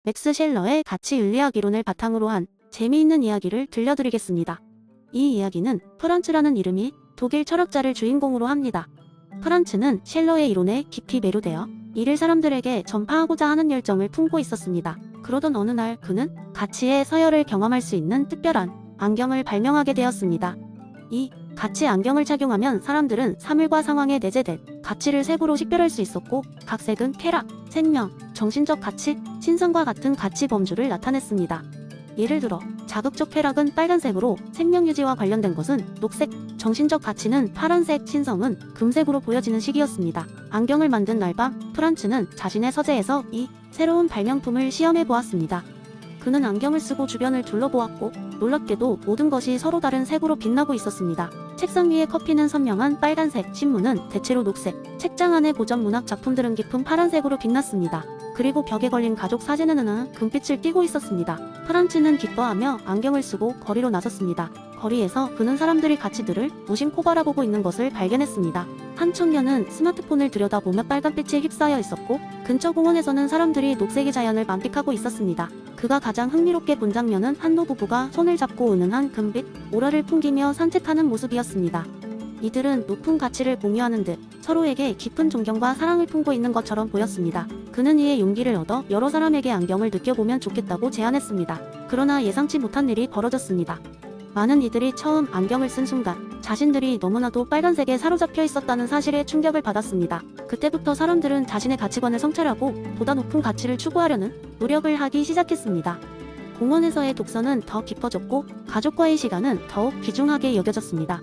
맥스 셸러의 가치윤리학 이론을 바탕으로 한 재미있는 이야기를 들려드리겠습니다. 이 이야기는 프란츠라는 이름이 독일 철학자를 주인공으로 합니다. 프란츠는 셸러의 이론에 깊이 매료되어 이를 사람들에게 전파하고자 하는 열정을 품고 있었습니다. 그러던 어느 날 그는 가치의 서열을 경험할 수 있는 특별한 안경을 발명하게 되었습니다. 이 가치 안경을 착용하면 사람들은 사물과 상황에 내재된 가치를 색으로 식별할 수 있었고, 각 색은 쾌락, 생명, 정신적 가치, 신성과 같은 가치 범주를 나타냈습니다. 예를 들어 자극적 쾌락은 빨간색으로, 생명 유지와 관련된 것은 녹색, 정신적 가치는 파란색, 신성은 금색으로 보여지는 시기였습니다. 안경을 만든 날 밤, 프란츠는 자신의 서재에서 이 새로운 발명품을 시험해 보았습니다. 그는 안경을 쓰고 주변을 둘러보았고, 놀랍게도 모든 것이 서로 다른 색으로 빛나고 있었습니다. 책상 위의 커피는 선명한 빨간색, 신문은 대체로 녹색, 책장 안의 고전 문학 작품들은 깊은 파란색으로 빛났습니다. 그리고 벽에 걸린 가족 사진은 금빛을 띠고 있었습니다. 프란츠는 기뻐하며 안경을 쓰고 거리로 나섰습니다. 거리에서 그는 사람들이 가치들을 무심코 바라보고 있는 것을 발견했습니다. 한 청년은 스마트폰을 들여다보며 빨간빛에 휩싸여 있었고, 근처 공원에서는 사람들이 녹색의 자연을 만끽하고 있었습니다. 그가 가장 흥미롭게 본 장면은 한 노부부가 손을 잡고 은은한 금빛 오라를 풍기며 산책하는 모습이었습니다. 이들은 높은 가치를 공유하는 듯 서로에게 깊은 존경과 사랑을 품고 있는 것처럼 보였습니다. 그는 이에 용기를 얻어 여러 사람에게 안경을 느껴보면 좋겠다고 제안했습니다. 그러나 예상치 못한 일이 벌어졌습니다. 많은 이들이 처음 안경을 쓴 순간 자신들이 너무나도 빨간색에 사로잡혀 있었다는 사실에 충격을 받았습니다. 그때부터 사람들은 자신의 가치관을 성찰하고 보다 높은 가치를 추구하려는 노력을 하기 시작했습니다. 공원에서의 독서는 더 깊어졌고, 가족과의 시간은 더욱 귀중하게 여겨졌습니다.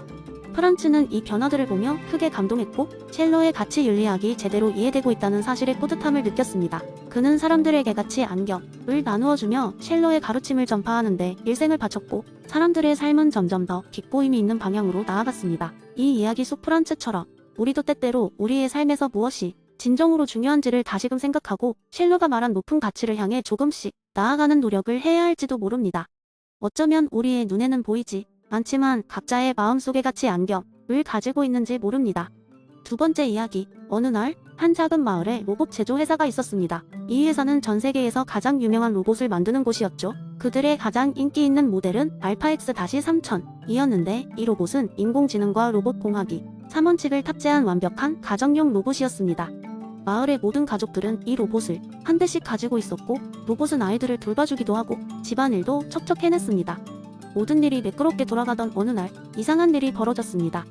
프란츠는 이 변화들을 보며 크게 감동했고, 셸러의 가치윤리학이 제대로 이해되고 있다는 사실에 뿌듯함을 느꼈습니다. 그는 사람들에게 가치 안경을 나누어주며 셸러의 가르침을 전파하는 데 일생을 바쳤고, 사람들의 삶은 점점 더 깃보임이 있는 방향으로 나아갔습니다. 이 이야기 속 프란츠처럼 우리도 때때로 우리의 삶에서 무엇이 진정으로 중요한지를 다시금 생각하고 셸러가 말한 높은 가치를 향해 조금씩 나아가는 노력을 해야 할지도 모릅니다. 어쩌면 우리의 눈에는 보이지 않지만 각자의 마음속의 가치 안경을 가지고 있는지 모릅니다. 두 번째 이야기. 어느 날 한 작은 마을에 로봇 제조 회사가 있었습니다. 이 회사는 전 세계에서 가장 유명한 로봇을 만드는 곳이었죠. 그들의 가장 인기 있는 모델은 알파X-3000이었는데, 이 로봇은 인공지능과 로봇공학이 3원칙을 탑재한 완벽한 가정용 로봇이었습니다. 마을의 모든 가족들은 이 로봇을 한 대씩 가지고 있었고, 로봇은 아이들을 돌봐주기도 하고 집안일도 척척 해냈습니다. 모든 일이 매끄럽게 돌아가던 어느 날 이상한 일이 벌어졌습니다.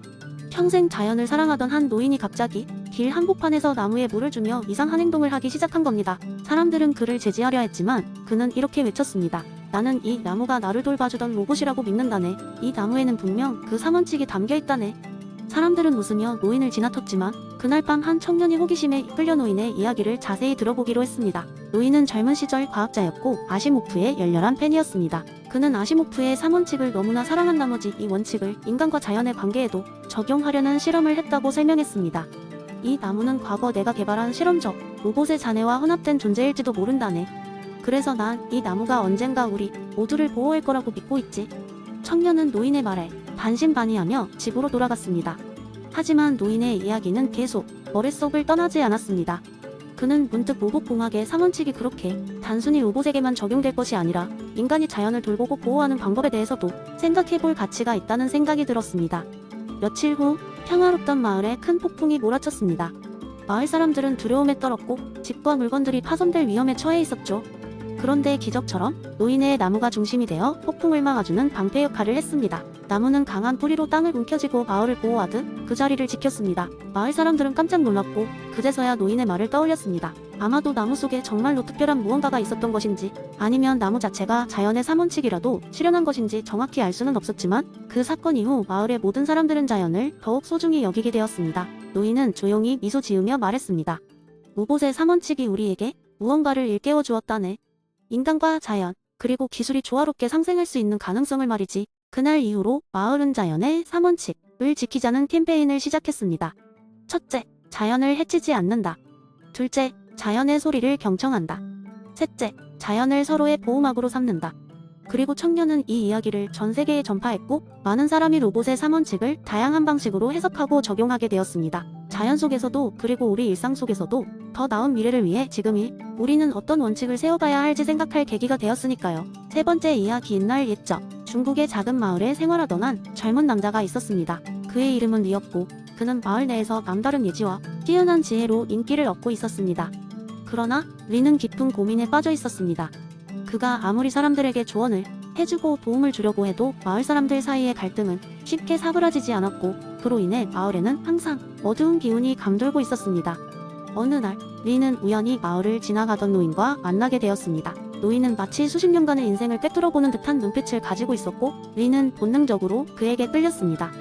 평생 자연을 사랑하던 한 노인이 갑자기 길 한복판에서 나무에 물을 주며 이상한 행동을 하기 시작한 겁니다. 사람들은 그를 제지하려 했지만 그는 이렇게 외쳤습니다. 나는 이 나무가 나를 돌봐주던 로봇이라고 믿는다네. 이 나무에는 분명 그 3원칙이 담겨있다네. 사람들은 웃으며 노인을 지나쳤지만 그날 밤 한 청년이 호기심에 이끌려 노인의 이야기를 자세히 들어보기로 했습니다. 노인은 젊은 시절 과학자였고 아시모프의 열렬한 팬이었습니다. 그는 아시모프의 3원칙을 너무나 사랑한 나머지 이 원칙을 인간과 자연의 관계에도 적용하려는 실험을 했다고 설명했습니다. 이 나무는 과거 내가 개발한 실험적 로봇의 자네와 혼합된 존재일지도 모른다네. 그래서 난 이 나무가 언젠가 우리 모두를 보호할 거라고 믿고 있지. 청년은 노인의 말에 반신반의하며 집으로 돌아갔습니다. 하지만 노인의 이야기는 계속 머릿속을 떠나지 않았습니다. 그는 문득 로봇공학의 3원칙이 그렇게 단순히 로봇에게만 적용될 것이 아니라 인간이 자연을 돌보고 보호하는 방법에 대해서도 생각해볼 가치가 있다는 생각이 들었습니다. 며칠 후 평화롭던 마을에 큰 폭풍이 몰아쳤습니다. 마을 사람들은 두려움에 떨었고 집과 물건들이 파손될 위험에 처해 있었죠. 그런데 기적처럼 노인의 나무가 중심이 되어 폭풍을 막아주는 방패 역할을 했습니다. 나무는 강한 뿌리로 땅을 움켜쥐고 마을을 보호하듯 그 자리를 지켰습니다. 마을 사람들은 깜짝 놀랐고 그제서야 노인의 말을 떠올렸습니다. 아마도 나무 속에 정말로 특별한 무언가가 있었던 것인지, 아니면 나무 자체가 자연의 3원칙이라도 실현한 것인지 정확히 알 수는 없었지만, 그 사건 이후 마을의 모든 사람들은 자연을 더욱 소중히 여기게 되었습니다. 노인은 조용히 미소 지으며 말했습니다. 로봇의 3원칙이 우리에게 무언가를 일깨워 주었다네. 인간과 자연, 그리고 기술이 조화롭게 상생할 수 있는 가능성을 말이지. 그날 이후로 마을은 자연의 3원칙을 지키자는 캠페인을 시작했습니다. 첫째, 자연을 해치지 않는다. 둘째, 자연의 소리를 경청한다. 셋째, 자연을 서로의 보호막으로 삼는다. 그리고 청년은 이 이야기를 전 세계에 전파했고, 많은 사람이 로봇의 3원칙을 다양한 방식으로 해석하고 적용하게 되었습니다. 자연 속에서도, 그리고 우리 일상 속에서도 더 나은 미래를 위해 지금이 우리는 어떤 원칙을 세워가야 할지 생각할 계기가 되었으니까요. 세 번째 이야기. 옛날 옛적 중국의 작은 마을에 생활하던 한 젊은 남자가 있었습니다. 그의 이름은 리였고 그는 마을 내에서 남다른 예지와 뛰어난 지혜로 인기를 얻고 있었습니다. 그러나 리는 깊은 고민에 빠져 있었습니다. 그가 아무리 사람들에게 조언을 해주고 도움을 주려고 해도 마을 사람들 사이의 갈등은 쉽게 사그라지지 않았고 그로 인해 마을에는 항상 어두운 기운이 감돌고 있었습니다. 어느 날 리는 우연히 마을을 지나가던 노인과 만나게 되었습니다. 노인은 마치 수십 년간의 인생을 꿰뚫어보는 듯한 눈빛을 가지고 있었고 리는 본능적으로 그에게 끌렸습니다.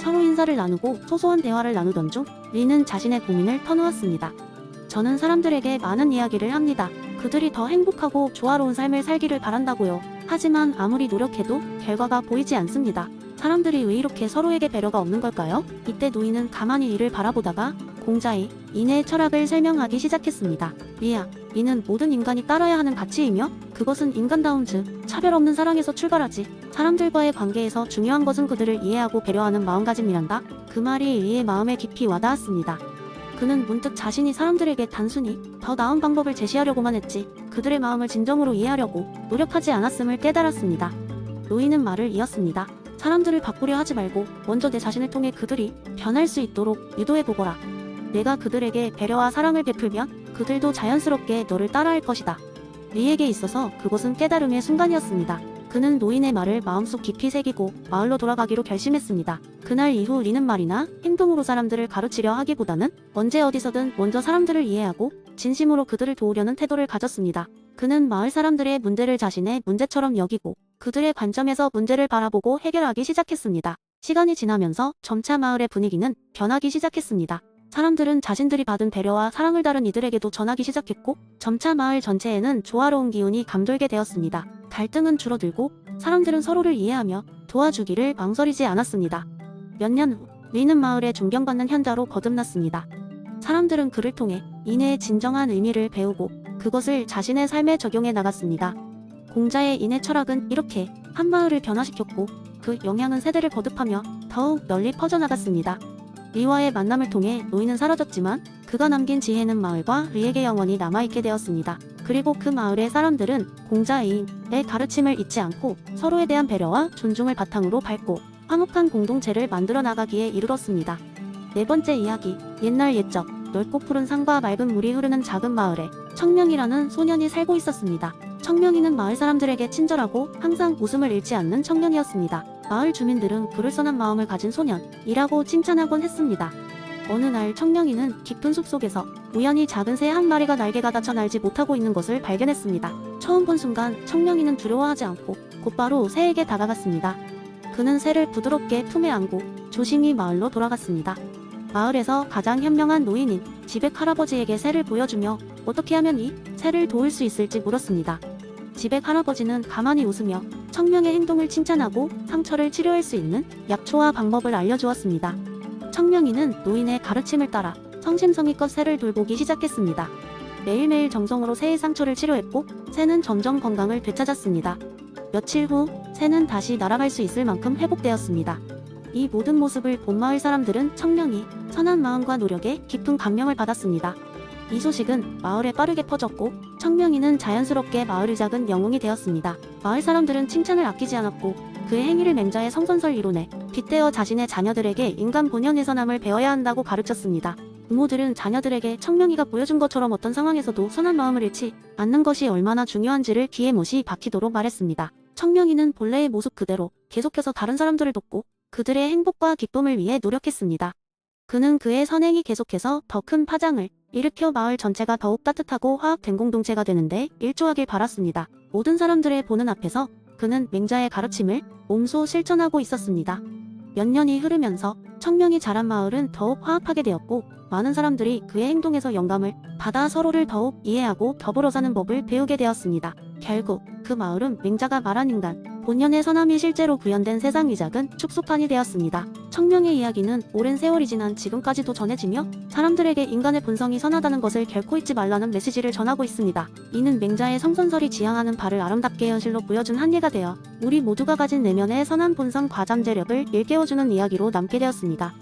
서로 인사를 나누고 소소한 대화를 나누던 중 리는 자신의 고민을 터놓았습니다. 저는 사람들에게 많은 이야기를 합니다. 그들이 더 행복하고 조화로운 삶을 살기를 바란다고요. 하지만 아무리 노력해도 결과가 보이지 않습니다. 사람들이 왜 이렇게 서로에게 배려가 없는 걸까요? 이때 노인은 가만히 이를 바라보다가 공자의 인의 철학을 설명하기 시작했습니다. 리야, 이는 모든 인간이 따라야 하는 가치이며 그것은 인간다움 즉 차별 없는 사랑에서 출발하지. 사람들과의 관계에서 중요한 것은 그들을 이해하고 배려하는 마음가짐이란다. 그 말이 리의 마음에 깊이 와닿았습니다. 그는 문득 자신이 사람들에게 단순히 더 나은 방법을 제시하려고만 했지 그들의 마음을 진정으로 이해하려고 노력하지 않았음을 깨달았습니다. 노인은 말을 이었습니다. 사람들을 바꾸려 하지 말고 먼저 내 자신을 통해 그들이 변할 수 있도록 유도해보거라. 내가 그들에게 배려와 사랑을 베풀면 그들도 자연스럽게 너를 따라할 것이다. 리에게 있어서 그것은 깨달음의 순간이었습니다. 그는 노인의 말을 마음속 깊이 새기고 마을로 돌아가기로 결심했습니다. 그날 이후 리는 말이나 행동으로 사람들을 가르치려 하기보다는 언제 어디서든 먼저 사람들을 이해하고 진심으로 그들을 도우려는 태도를 가졌습니다. 그는 마을 사람들의 문제를 자신의 문제처럼 여기고 그들의 관점에서 문제를 바라보고 해결하기 시작했습니다. 시간이 지나면서 점차 마을의 분위기는 변하기 시작했습니다. 사람들은 자신들이 받은 배려와 사랑을 다른 이들에게도 전하기 시작했고 점차 마을 전체에는 조화로운 기운이 감돌게 되었습니다. 갈등은 줄어들고 사람들은 서로를 이해하며 도와주기를 망설이지 않았습니다. 몇 년 후 리는 마을에 존경받는 현자로 거듭났습니다. 사람들은 그를 통해 인애의 진정한 의미를 배우고 그것을 자신의 삶에 적용해 나갔습니다. 공자의 인애 철학은 이렇게 한 마을을 변화시켰고 그 영향은 세대를 거듭하며 더욱 널리 퍼져나갔습니다. 리와의 만남을 통해 노인은 사라졌지만 그가 남긴 지혜는 마을과 리에게 영원히 남아있게 되었습니다. 그리고 그 마을의 사람들은 공자의 가르침을 잊지 않고 서로에 대한 배려와 존중을 바탕으로 밝고 화목한 공동체를 만들어 나가기에 이르렀습니다. 네 번째 이야기. 옛날 옛적 넓고 푸른 산과 맑은 물이 흐르는 작은 마을에 청명이라는 소년이 살고 있었습니다. 청명이는 마을 사람들에게 친절하고 항상 웃음을 잃지 않는 청년이었습니다. 마을 주민들은 그를 선한 마음을 가진 소년이라고 칭찬하곤 했습니다. 어느 날 청명이는 깊은 숲속에서 우연히 작은 새 한 마리가 날개가 다쳐 날지 못하고 있는 것을 발견했습니다. 처음 본 순간 청명이는 두려워하지 않고 곧바로 새에게 다가갔습니다. 그는 새를 부드럽게 품에 안고 조심히 마을로 돌아갔습니다. 마을에서 가장 현명한 노인인 지백 할아버지에게 새를 보여주며 어떻게 하면 이 새를 도울 수 있을지 물었습니다. 지백 할아버지는 가만히 웃으며 청명의 행동을 칭찬하고 상처를 치료할 수 있는 약초와 방법을 알려주었습니다. 청명이는 노인의 가르침을 따라 성심성의껏 새를 돌보기 시작했습니다. 매일매일 정성으로 새의 상처를 치료했고 새는 점점 건강을 되찾았습니다. 며칠 후 새는 다시 날아갈 수 있을 만큼 회복되었습니다. 이 모든 모습을 본 마을 사람들은 청명이 선한 마음과 노력에 깊은 감명을 받았습니다. 이 소식은 마을에 빠르게 퍼졌고 청명이는 자연스럽게 마을의 작은 영웅이 되었습니다. 마을 사람들은 칭찬을 아끼지 않았고 그의 행위를 맹자의 성선설 이론에 빗대어 자신의 자녀들에게 인간 본연의 선함을 배워야 한다고 가르쳤습니다. 부모들은 자녀들에게 청명이가 보여준 것처럼 어떤 상황에서도 선한 마음을 잃지 않는 것이 얼마나 중요한지를 귀에 못이 박히도록 말했습니다. 청명이는 본래의 모습 그대로 계속해서 다른 사람들을 돕고 그들의 행복과 기쁨을 위해 노력했습니다. 그는 그의 선행이 계속해서 더 큰 파장을 일으켜 마을 전체가 더욱 따뜻하고 화합된 공동체가 되는데 일조하길 바랐습니다. 모든 사람들의 보는 앞에서 그는 맹자의 가르침을 몸소 실천하고 있었습니다. 몇 년이 흐르면서 청명이 자란 마을은 더욱 화합하게 되었고 많은 사람들이 그의 행동에서 영감을 받아 서로를 더욱 이해하고 더불어 사는 법을 배우게 되었습니다. 결국 그 마을은 맹자가 말한 인간 본연의 선함이 실제로 구현된 세상 위작은 축소판이 되었습니다. 청명의 이야기는 오랜 세월이 지난 지금까지도 전해지며 사람들에게 인간의 본성이 선하다는 것을 결코 잊지 말라는 메시지를 전하고 있습니다. 이는 맹자의 성선설이 지향하는 바를 아름답게 현실로 보여준 한 예가 되어 우리 모두가 가진 내면의 선한 본성 과잠재력을 일깨워주는 이야기로 남게 되었습니다.